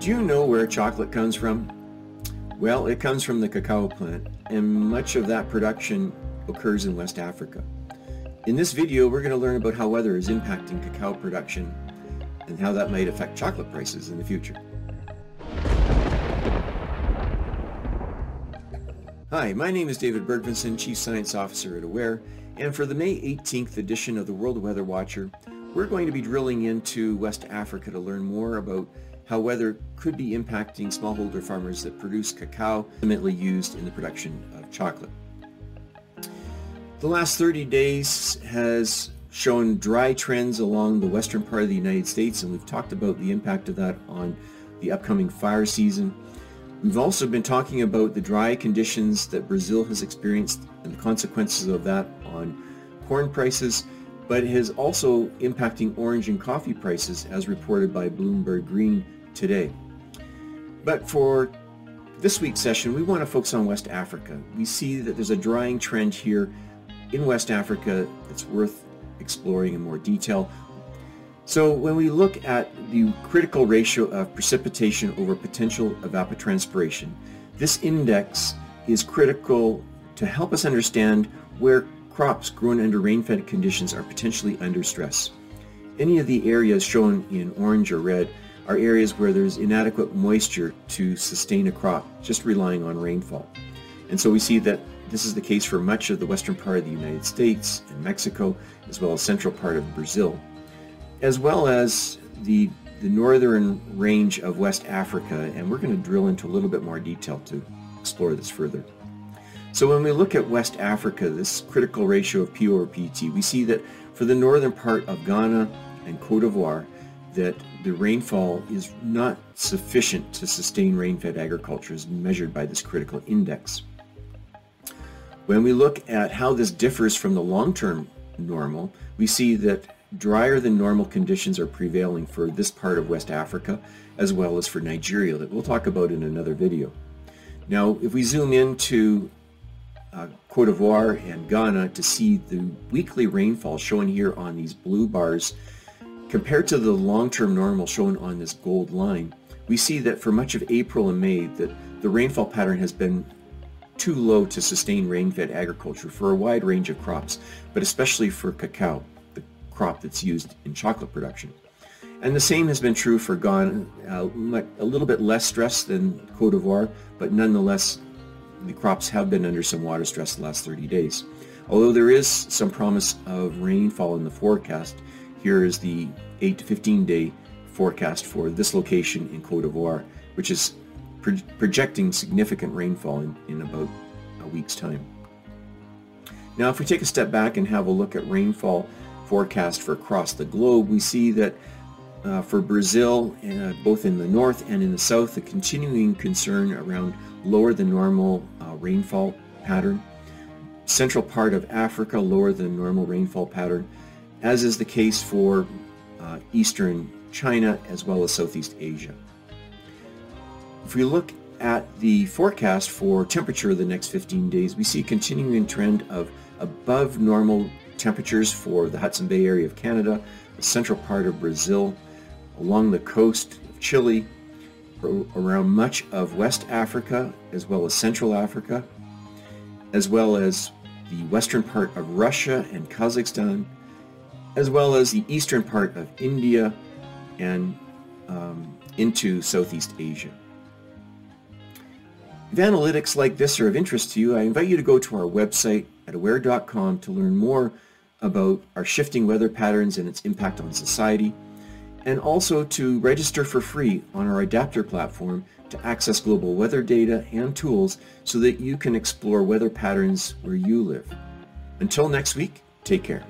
Do you know where chocolate comes from? Well, it comes from the cacao plant, and much of that production occurs in West Africa. In this video, we're going to learn about how weather is impacting cacao production and how that might affect chocolate prices in the future. Hi, my name is David Bergvinson, Chief Science Officer at WatchER, and for the May 18th edition of the World Weather Watcher, we're going to be drilling into West Africa to learn more about how weather could be impacting smallholder farmers that produce cacao, ultimately used in the production of chocolate. The last 30 days has shown dry trends along the western part of the United States, and we've talked about the impact of that on the upcoming fire season. We've also been talking about the dry conditions that Brazil has experienced and the consequences of that on corn prices, but it is also impacting orange and coffee prices as reported by Bloomberg Green today. But for this week's session, we want to focus on West Africa. We see that there's a drying trend here in West Africa that's worth exploring in more detail. So when we look at the critical ratio of precipitation over potential evapotranspiration, this index is critical to help us understand where crops grown under rain-fed conditions are potentially under stress. Any of the areas shown in orange or red are areas where there's inadequate moisture to sustain a crop, just relying on rainfall. And so we see that this is the case for much of the western part of the United States and Mexico, as well as central part of Brazil, as well as the northern range of West Africa, and we're going to drill into a little bit more detail to explore this further. So when we look at West Africa, this critical ratio of P over PT, we see that for the northern part of Ghana and Cote d'Ivoire, that the rainfall is not sufficient to sustain rain-fed agriculture as measured by this critical index. When we look at how this differs from the long-term normal, we see that drier than normal conditions are prevailing for this part of West Africa, as well as for Nigeria, that we'll talk about in another video. Now, if we zoom into Cote d'Ivoire and Ghana to see the weekly rainfall shown here on these blue bars, compared to the long-term normal shown on this gold line, we see that for much of April and May that the rainfall pattern has been too low to sustain rain-fed agriculture for a wide range of crops, but especially for cacao, the crop that's used in chocolate production. And the same has been true for Ghana, a little bit less stress than Cote d'Ivoire, but nonetheless the crops have been under some water stress the last 30 days. Although there is some promise of rainfall in the forecast, here is the 8 to 15 day forecast for this location in Cote d'Ivoire, which is projecting significant rainfall in about a week's time. Now, if we take a step back and have a look at rainfall forecast for across the globe, we see that for Brazil, both in the north and in the south, the continuing concern around lower than normal rainfall pattern. Central part of Africa, lower than normal rainfall pattern, as is the case for eastern China as well as Southeast Asia. If we look at the forecast for temperature the next 15 days, we see a continuing trend of above normal temperatures for the Hudson Bay area of Canada, the central part of Brazil, along the coast of Chile, around much of West Africa as well as Central Africa, as well as the western part of Russia and Kazakhstan, as well as the eastern part of India and into Southeast Asia. If analytics like this are of interest to you, I invite you to go to our website at WatchER.com to learn more about our shifting weather patterns and its impact on society, and also to register for free on our Adapter platform to access global weather data and tools so that you can explore weather patterns where you live. Until next week, take care.